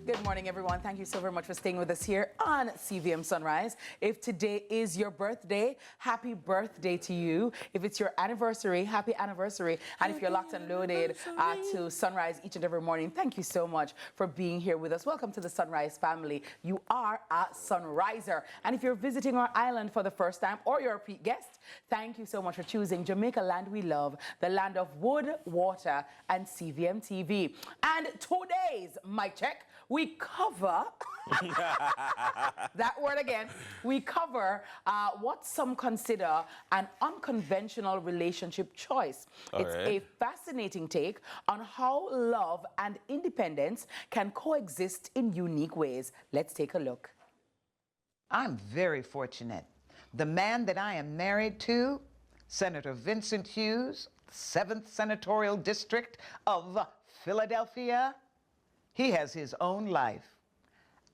Good morning, everyone. Thank you so very much for staying with us here on CVM Sunrise. If today is your birthday, happy birthday to you. If it's your anniversary, happy anniversary. And if you're locked and loaded to Sunrise each and every morning, thank you so much for being here with us. Welcome to the Sunrise family. You are a Sunriser. And if you're visiting our island for the first time or you're a repeat guest, thank you so much for choosing Jamaica Land We Love, the land of wood, water, and CVMTV. And today's mic check, we cover, that word again, we cover what some consider an unconventional relationship choice. It's a fascinating take on how love and independence can coexist in unique ways. Let's take a look. I'm very fortunate. The man that I am married to, Senator Vincent Hughes, 7th Senatorial District of Philadelphia, he has his own life.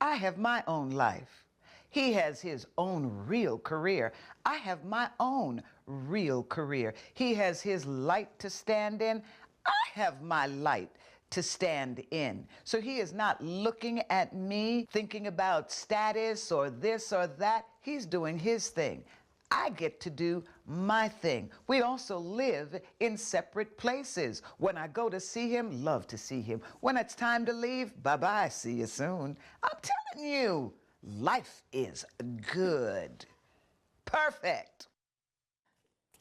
I have my own life. He has his own real career. I have my own real career. He has his light to stand in. I have my light to stand in. So he is not looking at me thinking about status or this or that. He's doing his thing. I get to do my thing. We also live in separate places. When I go to see him, love to see him. When it's time to leave, bye-bye, see you soon. I'm telling you, life is good. Perfect.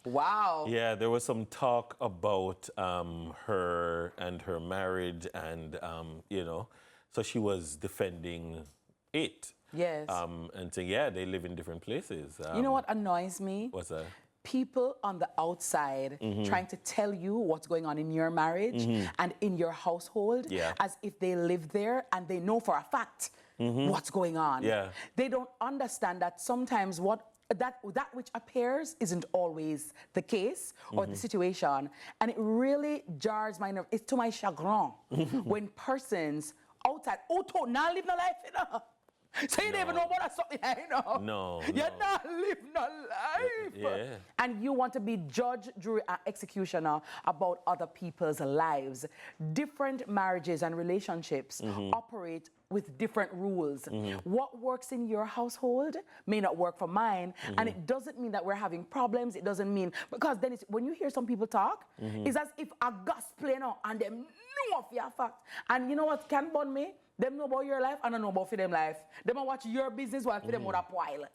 Wow. Yeah, there was some talk about her and her marriage and, you know, so she was defending it. Yes. And saying, yeah, they live in different places. You know what annoys me? What's that? People on the outside trying to tell you what's going on in your marriage and in your household as if they live there and they know for a fact what's going on. Yeah. They don't understand that sometimes that which appears isn't always the case or the situation. And it really jars my nerve. It's to my chagrin when persons outside, now live no life, you know. So you don't even know about something, you know? No. You're not living a life. Yeah. And you want to be judge, jury, and executioner about other people's lives. Different marriages and relationships operate with different rules. What works in your household may not work for mine, and it doesn't mean that we're having problems. It doesn't mean, because then when you hear some people talk, it's as if a gospel, you know, and them know of your fact. And you know what can burn me? Them know about your life, and I know about for them life. Them a watch your business while for them would while.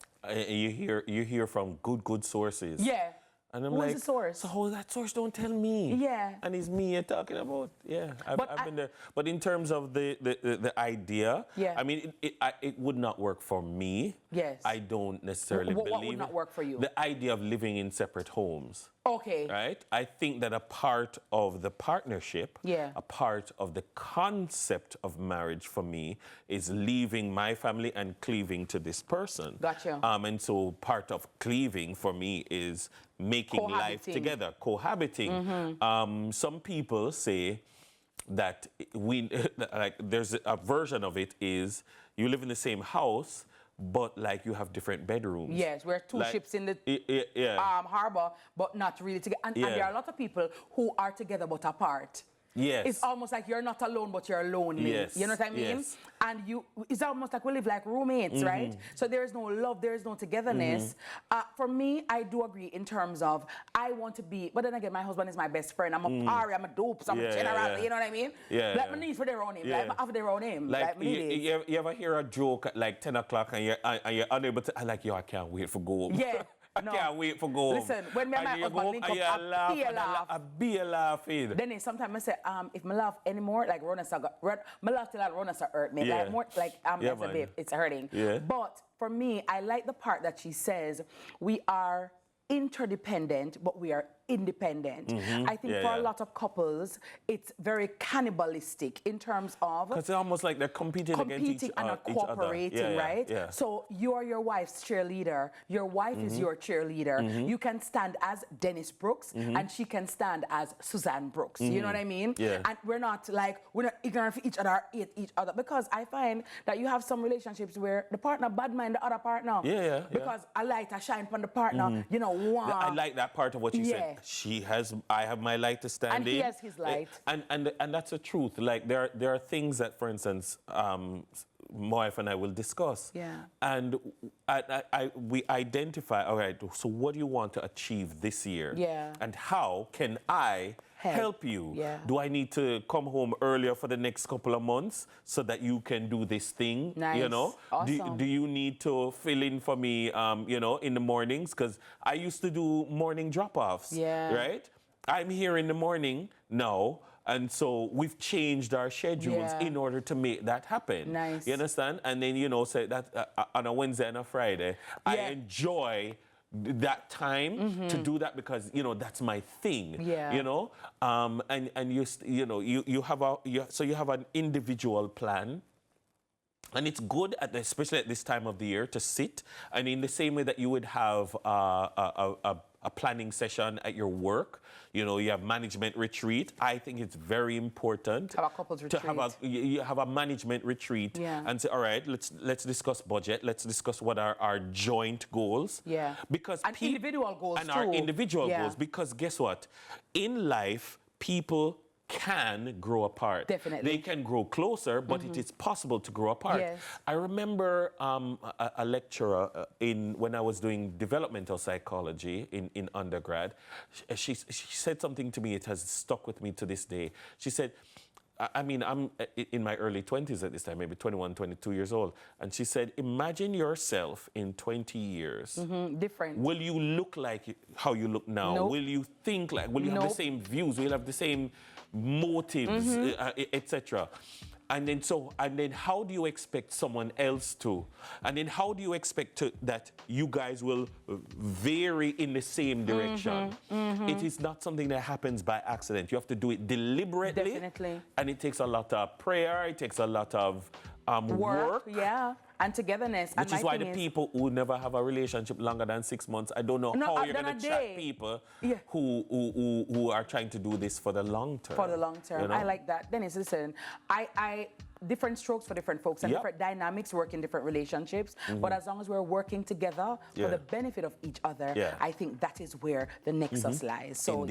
You hear from good sources. Yeah. And I'm Who's like, the source? So that source don't tell me. Yeah. And it's me you're talking about. Yeah, I've been there. But in terms of the idea, I mean, it would not work for me. Yes. I don't necessarily believe what would not work for you? The idea of living in separate homes. Okay. Right? I think that a part of the partnership, a part of the concept of marriage for me is leaving my family and cleaving to this person. Gotcha. And so part of cleaving for me is making life together, cohabiting. Some people say that like there's a version of it is you live in the same house, but like you have different bedrooms. Yes, we're two ships in the harbor, but not really together. And there are a lot of people who are together but apart. Yes. It's almost like you're not alone, but you're lonely. Yes. You know what I mean? Yes. And it's almost like we live like roommates, right? So there is no love, there is no togetherness. For me, I do agree in terms of I want to be, but then again, my husband is my best friend. I'm a party, I'm a dope, I'm a general, you know what I mean? Like my needs for their own name, like I have their own name. Like you ever hear a joke at like 10 o'clock and you're unable to, like, yo, I can't wait for go home. Yeah. I can't wait for go home. Listen, when me and my husband link up, I be laughing. Then sometimes I say, if I laugh anymore, like Rona my laugh till Rona hurt me. Like more, like as a babe, it's hurting. Yeah. But for me, I like the part that she says we are interdependent, but we are independent. I think for a lot of couples, it's very cannibalistic in terms of... Because it's almost like they're competing against each and cooperating, right? Yeah. So you're your wife's cheerleader. Your wife is your cheerleader. You can stand as Dennis Brooks, and she can stand as Suzanne Brooks. You know what I mean? Yeah. And we're not ignorant for each other, each other. Because I find that you have some relationships where the partner bad mind the other partner. Yeah. Because a light a shine from the partner, you know, one. I like that part of what you said. I have my light to stand And in. he has his light. And that's the truth. Like there are things that, for instance, my wife and I will discuss. Yeah. And we identify, all right, so what do you want to achieve this year? Yeah. And how can I help you? Yeah. Do I need to come home earlier for the next couple of months so that you can do this thing? Nice. You know? Awesome. Do you need to fill in for me, you know, in the mornings? Because I used to do morning drop-offs. Yeah. Right? I'm here in the morning now. And so we've changed our schedules in order to make that happen. Nice. You understand? And then, you know, say that on a Wednesday and a Friday, I enjoy that time to do that because, you know, that's my thing. Yeah. You know? And you know, you have an individual plan. And it's good, especially at this time of the year, to sit. And in the same way that you would have a planning session at your work, you know, you have management retreat. I think it's very important have a couples retreat. You have a management retreat and say, all right, let's discuss budget. Let's discuss what are our joint goals. Yeah. Because and individual goals and too. our individual goals. Because guess what? In life, people can grow apart. Definitely. They can grow closer, but it is possible to grow apart. Yes. I remember a lecturer when I was doing developmental psychology in undergrad. She said something to me, it has stuck with me to this day. She said, I mean, I'm in my early 20s at this time, maybe 21, 22 years old. And she said, imagine yourself in 20 years. Different. Will you look like how you look now? Nope. Will you think like, will you have the same views? Will you have the same motives, etc.? And then how do you expect someone else to? And then how do you expect that you guys will vary in the same direction? It is not something that happens by accident. You have to do it deliberately. Definitely. And it takes a lot of prayer. It takes a lot of work. Yeah. And togetherness. Which is why the people who never have a relationship longer than 6 months, I don't know how you're going to track people who are trying to do this for the long term. For the long term. You know? I like that. Dennis, listen, I different strokes for different folks and different dynamics work in different relationships. But as long as we're working together for the benefit of each other, I think that is where the nexus lies. So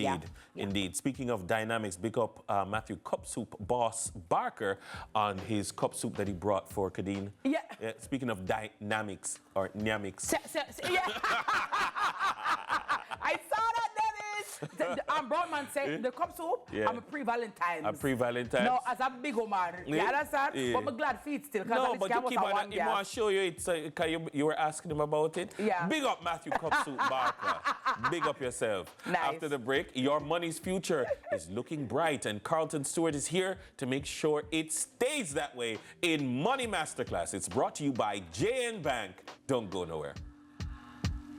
Indeed. Speaking of dynamics, big up Matthew Cup Soup Boss Barker on his cup soup that he brought for Khadine. Yeah. Speaking of dynamics or nyamics. I saw that, Dennis. Broadman said the cup soup, I'm a pre-Valentine's. A pre-Valentine's? No, as a big man. You understand? But I'm glad feet still. No, but you keep on, he want to show you it, because you were asking him about it. Yeah. Big up Matthew Cup Soup Barker. Big up yourself. Nice. After the break, your money's future is looking bright, and Carlton Stewart is here to make sure it stays that way in Money Masterclass. It's brought to you by JN Bank. Don't go nowhere.